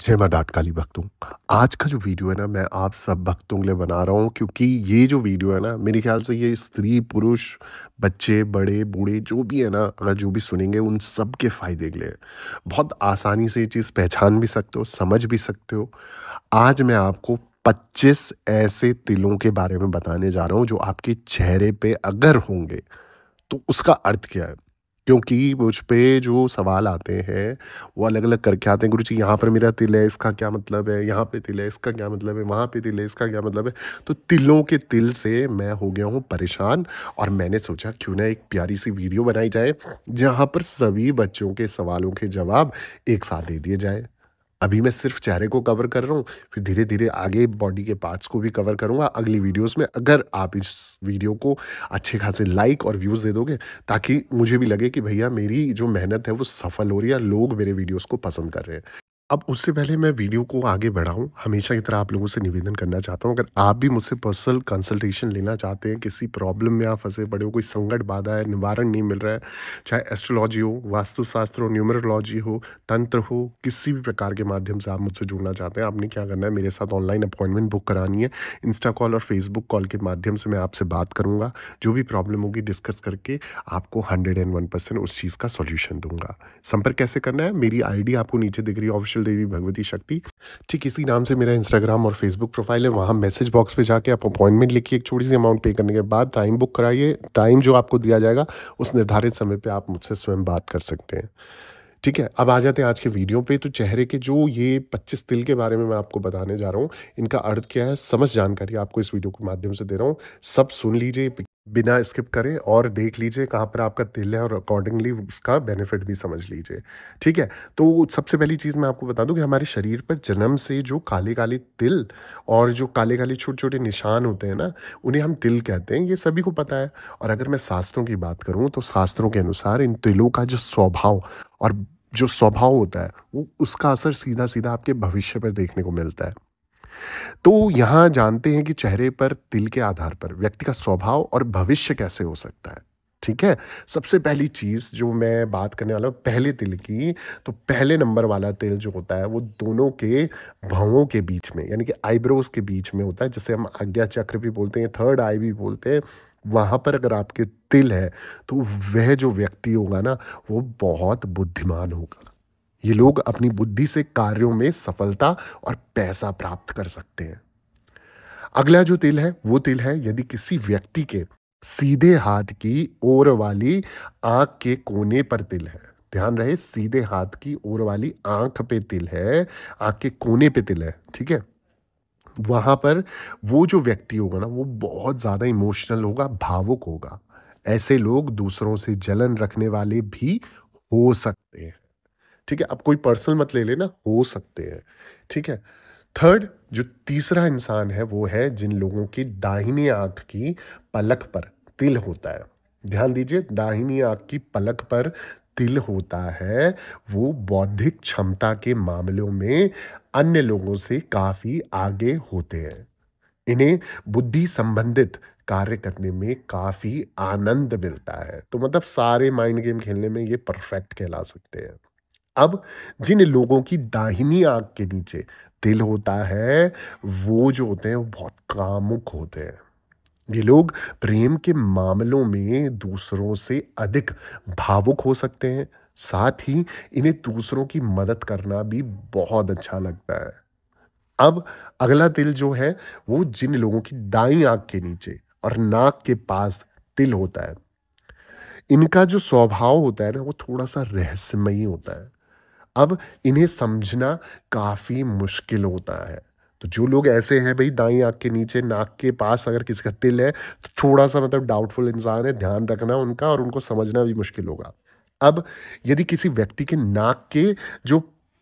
जय माँ डाट काली भक्तों। आज का जो वीडियो है ना, मैं आप सब भक्तों के लिए बना रहा हूँ, क्योंकि ये जो वीडियो है ना, मेरे ख्याल से ये स्त्री पुरुष बच्चे बड़े बूढ़े जो भी है ना, अगर जो भी सुनेंगे उन सब के फायदे के लिए है। बहुत आसानी से ये चीज़ पहचान भी सकते हो, समझ भी सकते हो। आज मैं आपको 25 ऐसे तिलों के बारे में बताने जा रहा हूँ जो आपके चेहरे पे अगर होंगे तो उसका अर्थ क्या है? क्योंकि मुझ पे जो सवाल आते हैं, वो अलग-अलग करके आते हैं, गुरुजी यहाँ पर मेरा तिल है, इसका क्या मतलब है? यहाँ पे तिल है, इसका क्या मतलब है? वहाँ पे तिल है, इसका क्या मतलब है? तो तिलों के तिल से मैं हो गया हूँ परेशान, और मैंने सोचा क्यों ना एक प्यारी-सी वीडियो बनाई जाए, जहाँ पर सभी बच्चों के सवालों के जवाब एक साथ दे दिए जाएँ। अभी मैं सिर्फ़ चेहरे को कवर कर रहा हूँ, फिर धीरे-धीरे आगे बॉडी के पार्ट्स को भी कवर करूँगा अगली वीडियोज़ में। अगर आप इस वीडियो को अच्छे खासे लाइक और व्यूज़ दे दोगे, ताकि मुझे भी लगे कि भैया मेरी जो मेहनत है वो सफल हो रही है, लोग मेरे वीडियोज़ को पसंद कर रहे हैं। अब उससे पहले मैं वीडियो को आगे बढ़ाऊँ, हमेशा की तरह आप लोगों से निवेदन करना चाहता हूँ, अगर आप भी मुझसे पर्सनल कंसल्टेशन लेना चाहते हैं, किसी प्रॉब्लम में आप फँसे पड़े हो, कोई संकट बाधा है, निवारण नहीं मिल रहा है, चाहे एस्ट्रोलॉजी हो, वास्तुशास्त्र हो, न्यूमरोलॉजी हो, तंत्र हो, किसी भी प्रकार के माध्यम से आप मुझसे जुड़ना चाहते हैं, आपने क्या करना है, मेरे साथ ऑनलाइन अपॉइंटमेंट बुक करानी है। इंस्टा कॉल और फेसबुक कॉल के माध्यम से मैं आपसे बात करूँगा, जो भी प्रॉब्लम होगी डिस्कस करके आपको 101% उस चीज़ का सॉल्यूशन दूँगा। संपर्क कैसे करना है? मेरी आईडी आपको नीचे दिख रही है, ऑफिशियल देवी भगवती शक्ति। ठीक इसी नाम से मेरा इंस्टाग्राम और फेसबुक प्रोफाइल है। वहाँ मैसेज बॉक्स पे जाके आप अपॉइंटमेंट लिखिए, एक छोटी-सी अमाउंट पे करने के बाद टाइम बुक कराइए। टाइम जो आपको दिया जाएगा, उस निर्धारित समय पे आप मुझसे स्वयं बात कर सकते हैं। ठीक है, अब आ जाते हैं आज के वीडियो पे। तो चेहरे के जो ये 25 तिल के बारे में मैं आपको बताने जा रहा हूँ, इनका अर्थ क्या है, समझ जानकारी आपको इस वीडियो के माध्यम से दे रहा हूँ। सब सुन लीजिए, बिना स्किप करे, और देख लीजिए कहाँ पर आपका तिल है, और अकॉर्डिंगली उसका बेनिफिट भी समझ लीजिए। ठीक है? तो सबसे पहली चीज़ मैं आपको बता दूँ कि हमारे शरीर पर जन्म से जो काले-काले तिल और जो काले-काले छोटे-छोटे निशान होते हैं ना, उन्हें हम तिल कहते हैं, ये सभी को पता है। और अगर मैं शास्त्रों की बात करूँ, तो शास्त्रों के अनुसार इन तिलों का जो स्वभाव और जो स्वभाव होता है, वो उसका असर सीधा-सीधा आपके भविष्य पर देखने को मिलता है। तो यहाँ जानते हैं कि चेहरे पर तिल के आधार पर व्यक्ति का स्वभाव और भविष्य कैसे हो सकता है। ठीक है? सबसे पहली चीज़ जो मैं बात करने वाला हूँ पहले तिल की, तो पहले नंबर वाला तिल जो होता है, वो दोनों के भौहों के बीच में, यानी कि आईब्रोज़ के बीच में होता है, जिसे हम आज्ञा चक्र भी बोलते हैं, थर्ड आई भी बोलते हैं। वहाँ पर अगर आपके तिल है, तो वह जो व्यक्ति होगा ना, वो बहुत बुद्धिमान होगा। ये लोग अपनी बुद्धि से कार्यों में सफलता और पैसा प्राप्त कर सकते हैं। अगला जो तिल है, वो तिल है यदि किसी व्यक्ति के सीधे हाथ की ओर वाली आंख के कोने पर तिल है। ध्यान रहे, सीधे हाथ की ओर वाली आंख पे तिल है, आंख के कोने पे तिल है, ठीक है? वहां पर वो जो व्यक्ति होगा ना, वो बहुत ज्यादा इमोशनल होगा, भावुक होगा। ऐसे लोग दूसरों से जलन रखने वाले भी हो सकते हैं। ठीक है? अब कोई पर्सनल मत ले लेना, हो सकते हैं। ठीक है? थर्ड जो तीसरा इंसान है, वो है जिन लोगों की दाहिनी आँख की पलक पर तिल होता है। ध्यान दीजिए, दाहिनी आँख की पलक पर तिल होता है, वो बौद्धिक क्षमता के मामलों में अन्य लोगों से काफ़ी आगे होते हैं। इन्हें बुद्धि संबंधित कार्य करने में काफ़ी आनंद मिलता है। तो मतलब सारे माइंड गेम खेलने में ये परफेक्ट कहला सकते हैं। अब जिन लोगों की दाहिनी आँख के नीचे तिल होता है, वो जो होते हैं वो बहुत कामुक होते हैं। ये लोग प्रेम के मामलों में दूसरों से अधिक भावुक हो सकते हैं। साथ ही इन्हें दूसरों की मदद करना भी बहुत अच्छा लगता है। अब अगला तिल जो है, वो जिन लोगों की दाईं आँख के नीचे और नाक के पास तिल होता है, इनका जो स्वभाव होता है ना, वो थोड़ा-सा रहस्यमयी होता है। अब इन्हें समझना काफ़ी मुश्किल होता है। तो जो लोग ऐसे हैं भई, दाईं आँख के नीचे नाक के पास अगर किसी का तिल है, तो थोड़ा-सा मतलब डाउटफुल इंसान है, ध्यान रखना उनका, और उनको समझना भी मुश्किल होगा। अब यदि किसी व्यक्ति के नाक के जो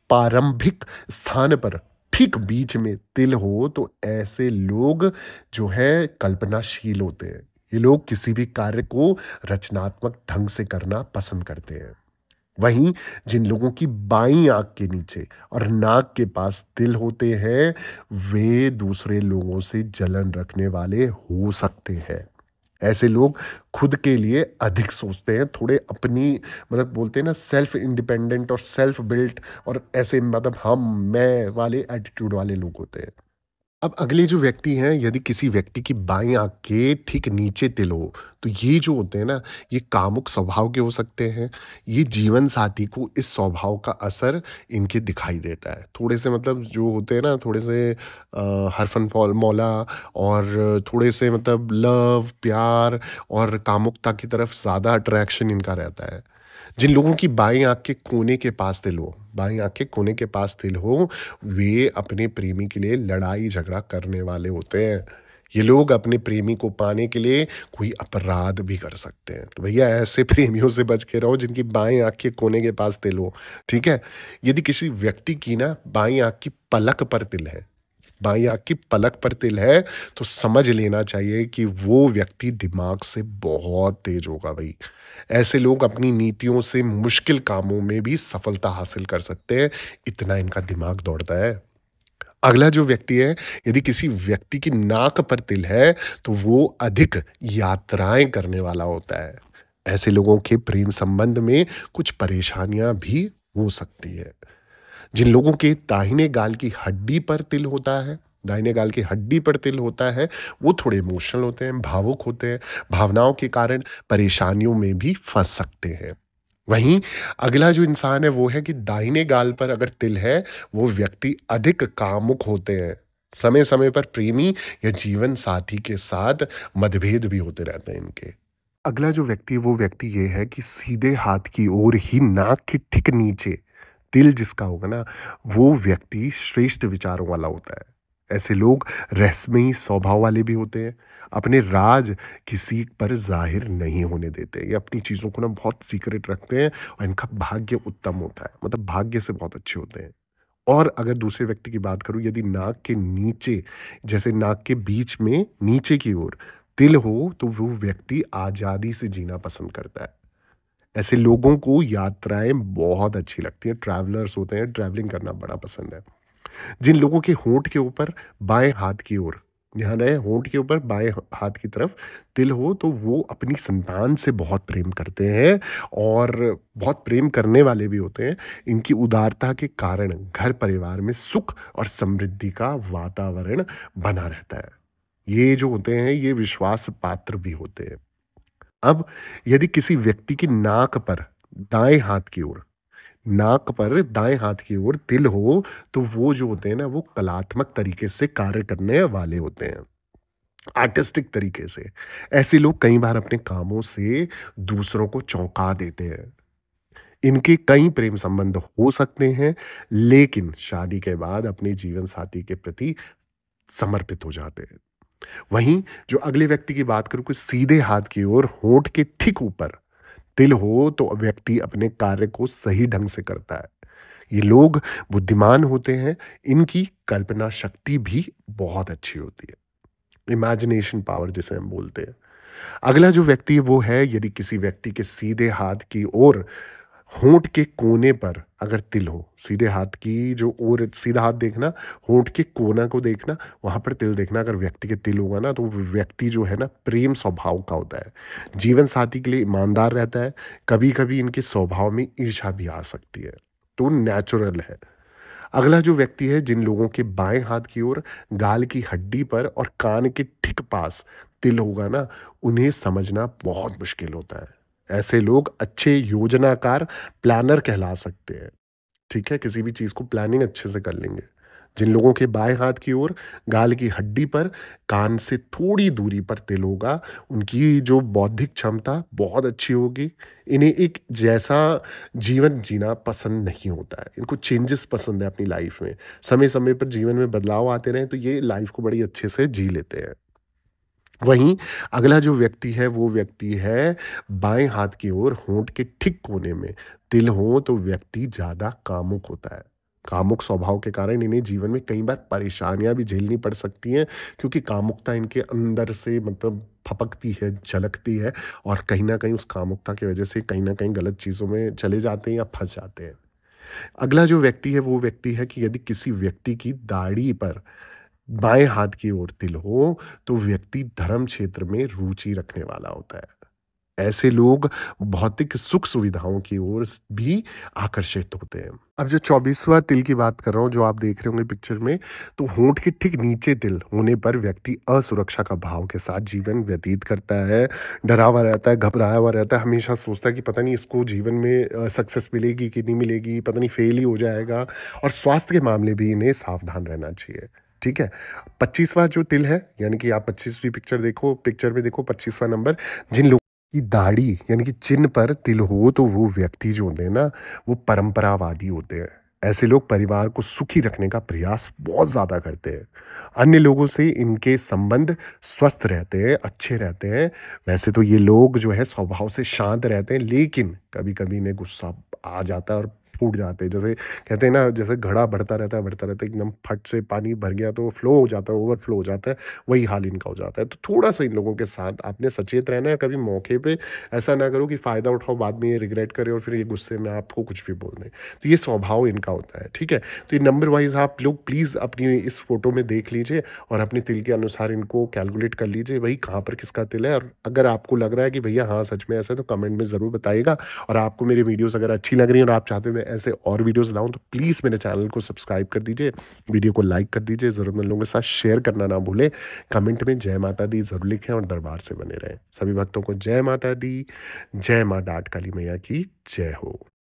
प्रारंभिक स्थान पर ठीक बीच में तिल हो, तो ऐसे लोग जो है कल्पनाशील होते हैं। ये लोग किसी भी कार्य को रचनात्मक ढंग से करना पसंद करते हैं। वहीं जिन लोगों की बाईं आँख के नीचे और नाक के पास तिल होते हैं, वे दूसरे लोगों से जलन रखने वाले हो सकते हैं। ऐसे लोग खुद के लिए अधिक सोचते हैं, थोड़े अपनी मतलब बोलते हैं ना सेल्फ इंडिपेंडेंट और सेल्फ बिल्ट और ऐसे मतलब हम, मैं वाले एटीट्यूड वाले लोग होते हैं। अब अगले जो व्यक्ति हैं, यदि किसी व्यक्ति की बाईं आंख के ठीक नीचे तिल हो, तो ये जो होते हैं ना, ये कामुक स्वभाव के हो सकते हैं। ये जीवन साथी को इस स्वभाव का असर इनके दिखाई देता है। थोड़े से मतलब जो होते हैं ना, थोड़े से हरफन मौला और थोड़े से मतलब लव प्यार और कामुकता की तरफ ज़्यादा अट्रैक्शन इनका रहता है। जिन लोगों की बाईं आँख के कोने के पास तिल हो, बाईं आँख के कोने के पास तिल हो, वे अपने प्रेमी के लिए लड़ाई-झगड़ा करने वाले होते हैं। ये लोग अपने प्रेमी को पाने के लिए कोई अपराध भी कर सकते हैं। तो भैया ऐसे प्रेमियों से बच के रहो जिनकी बाईं आँख के कोने के पास तिल हो, ठीक है? यदि किसी व्यक्ति की ना बाईं आँख की पलक पर तिल है, बाईं आँख की पलक पर तिल है, तो समझ लेना चाहिए कि वो व्यक्ति दिमाग से बहुत तेज होगा भई। ऐसे लोग अपनी नीतियों से मुश्किल कामों में भी सफलता हासिल कर सकते हैं, इतना इनका दिमाग दौड़ता है। अगला जो व्यक्ति है, यदि किसी व्यक्ति की नाक पर तिल है, तो वो अधिक यात्राएँ करने वाला होता है। ऐसे लोगों के प्रेम संबंध में कुछ परेशानियाँ भी हो सकती है। जिन लोगों के दाहिने गाल की हड्डी पर तिल होता है, दाहिने गाल की हड्डी पर तिल होता है, वो थोड़े इमोशनल होते हैं, भावुक होते हैं, भावनाओं के कारण परेशानियों में भी फँस सकते हैं। वहीं अगला जो इंसान है वो है कि दाहिने गाल पर अगर तिल है, वो व्यक्ति अधिक कामुक होते हैं। समय-समय पर प्रेमी या जीवन साथी के साथ मतभेद भी होते रहते हैं इनके। अगला जो व्यक्ति है वो व्यक्ति ये है कि सीधे हाथ की ओर ही नाक के ठीक नीचे तिल जिसका होगा ना, वो व्यक्ति श्रेष्ठ विचारों वाला होता है। ऐसे लोग रहस्यमयी स्वभाव वाले भी होते हैं। अपने राज किसी पर ज़ाहिर नहीं होने देते। ये अपनी चीज़ों को ना बहुत सीक्रेट रखते हैं और इनका भाग्य उत्तम होता है। मतलब भाग्य से बहुत अच्छे होते हैं। और अगर दूसरे व्यक्ति की बात करूँ, यदि नाक के नीचे, जैसे नाक के बीच में नीचे की ओर तिल हो, तो वो व्यक्ति आज़ादी से जीना पसंद करता है। ऐसे लोगों को यात्राएँ बहुत अच्छी लगती हैं, ट्रैवलर्स होते हैं, ट्रैवलिंग करना बड़ा पसंद है। जिन लोगों के होंठ के ऊपर बाएँ हाथ की ओर, ध्यान रहे होंठ के ऊपर बाएँ हाथ की तरफ तिल हो, तो वो अपनी संतान से बहुत प्रेम करते हैं और बहुत प्रेम करने वाले भी होते हैं। इनकी उदारता के कारण घर परिवार में सुख और समृद्धि का वातावरण बना रहता है। ये जो होते हैं, ये विश्वास पात्र भी होते हैं। अब यदि किसी व्यक्ति की नाक पर दाएँ हाथ की ओर, नाक पर दाएँ हाथ की ओर तिल हो, तो वो जो होते हैं ना, वो कलात्मक तरीके से कार्य करने वाले होते हैं, आर्टिस्टिक तरीके से। ऐसे लोग कई बार अपने कामों से दूसरों को चौंका देते हैं। इनके कई प्रेम संबंध हो सकते हैं, लेकिन शादी के बाद अपने जीवन साथी के प्रति समर्पित हो जाते हैं। वहीं जो अगले व्यक्ति की बात करूँ कि सीधे हाथ की ओर होंठ के ठीक ऊपर तिल हो, तो व्यक्ति अपने कार्य को सही ढंग से करता है। ये लोग बुद्धिमान होते हैं, इनकी कल्पना शक्ति भी बहुत अच्छी होती है। इमेजिनेशन पावर जिसे हम बोलते हैं। अगला जो व्यक्ति है वो है, यदि किसी व्यक्ति के सीधे हाथ की ओर होंठ के कोने पर अगर तिल हो, सीधे हाथ की जो ओर, सीधा हाथ देखना, होंठ के कोना को देखना, वहाँ पर तिल देखना। अगर व्यक्ति के तिल होगा ना, तो वो व्यक्ति जो है ना प्रेम स्वभाव का होता है। जीवन साथी के लिए ईमानदार रहता है। कभी-कभी इनके स्वभाव में ईर्ष्या भी आ सकती है, तो नेचुरल है। अगला जो व्यक्ति है, जिन लोगों के बाएँ हाथ की ओर गाल की हड्डी पर और कान के ठीक पास तिल होगा ना, उन्हें समझना बहुत मुश्किल होता है। ऐसे लोग अच्छे योजनाकार, प्लानर कहला सकते हैं। ठीक है? किसी भी चीज़ को प्लानिंग अच्छे से कर लेंगे। जिन लोगों के बाएँ हाथ की ओर गाल की हड्डी पर कान से थोड़ी दूरी पर तिल होगा, उनकी जो बौद्धिक क्षमता बहुत अच्छी होगी। इन्हें एक जैसा जीवन जीना पसंद नहीं होता है। इनको चेंजेस पसंद है अपनी लाइफ़ में। समय-समय पर जीवन में बदलाव आते रहें, तो ये लाइफ़ को बड़ी अच्छे से जी लेते हैं। वहीं अगला जो व्यक्ति है वो व्यक्ति है बाएँ हाथ की ओर होंठ के ठीक कोने में तिल हो, तो व्यक्ति ज़्यादा कामुक होता है। कामुक स्वभाव के कारण इन्हें जीवन में कई बार परेशानियाँ भी झेलनी पड़ सकती हैं, क्योंकि कामुकता इनके अंदर से मतलब फपकती है, झलकती है और कहीं न कहीं उस कामुकता की वजह से कहीं न कहीं गलत चीज़ों में चले जाते हैं या फँस जाते हैं। अगला जो व्यक्ति है वो व्यक्ति है कि यदि किसी व्यक्ति की दाढ़ी पर बाएं हाथ की ओर तिल हो तो व्यक्ति धर्म क्षेत्र में रुचि रखने वाला होता है। ऐसे लोग भौतिक सुख सुविधाओं की ओर भी आकर्षित होते हैं। अब जो 24वां तिल की बात कर रहा हूँ, जो आप देख रहे होंगे पिक्चर में, तो होंठ के ठीक नीचे तिल होने पर व्यक्ति असुरक्षा का भाव के साथ जीवन व्यतीत करता है, डरा हुआ रहता है, घबराया हुआ रहता है, हमेशा सोचता है कि पता नहीं इसको जीवन में सक्सेस मिलेगी कि नहीं मिलेगी, पता नहीं फेल ही हो जाएगा। और स्वास्थ्य के मामले भी इन्हें सावधान रहना चाहिए। ठीक है। 25वां जो तिल है, यानी कि आप 25वीं पिक्चर देखो, पिक्चर में देखो 25वां नंबर, जिन लोगों की दाढ़ी यानी कि चिन्ह पर तिल हो तो वो व्यक्ति जो होते हैं ना, वो परंपरावादी होते हैं। ऐसे लोग परिवार को सुखी रखने का प्रयास बहुत ज़्यादा करते हैं। अन्य लोगों से इनके संबंध स्वस्थ रहते हैं, अच्छे रहते हैं। वैसे तो ये लोग जो है स्वभाव से शांत रहते हैं, लेकिन कभी-कभी इन्हें गुस्सा आ जाता है और फूट जाते हैं। जैसे कहते हैं ना, जैसे घड़ा बढ़ता रहता है, एकदम फट से पानी भर गया तो फ्लो हो जाता है, ओवरफ्लो हो जाता है, वही हाल इनका हो जाता है। तो थोड़ा-सा इन लोगों के साथ आपने सचेत रहना है, कभी मौके पे ऐसा ना करो कि फ़ायदा उठाओ, बाद में ये रिग्रेट करें और फिर ये गुस्से में आपको कुछ भी बोल दें। तो ये स्वभाव इनका होता है, ठीक है? तो ये नंबर वाइज़ आप लोग प्लीज़ अपनी इस फ़ोटो में देख लीजिए और अपने तिल के अनुसार इनको कैलकुलेट कर लीजिए, भई कहाँ पर किसका तिल है। और अगर आपको लग रहा है कि भैया हाँ, सच में ऐसा है, तो कमेंट में ज़रूर बताइएगा। और आपको मेरी वीडियोज़ अगर अच्छी लग रही हैं और आप चाहते हो मैं ऐसे और वीडियोज़ लाऊँ, तो प्लीज़ मेरे चैनल को सब्सक्राइब कर दीजिए, वीडियो को लाइक कर दीजिए, ज़रूरतमंद लोगों के साथ शेयर करना ना भूलें। कमेंट में जय माता दी ज़रूर लिखें और दरबार से बने रहें। सभी भक्तों को जय माता दी, जय माँ डाँट काली मैया की जय हो।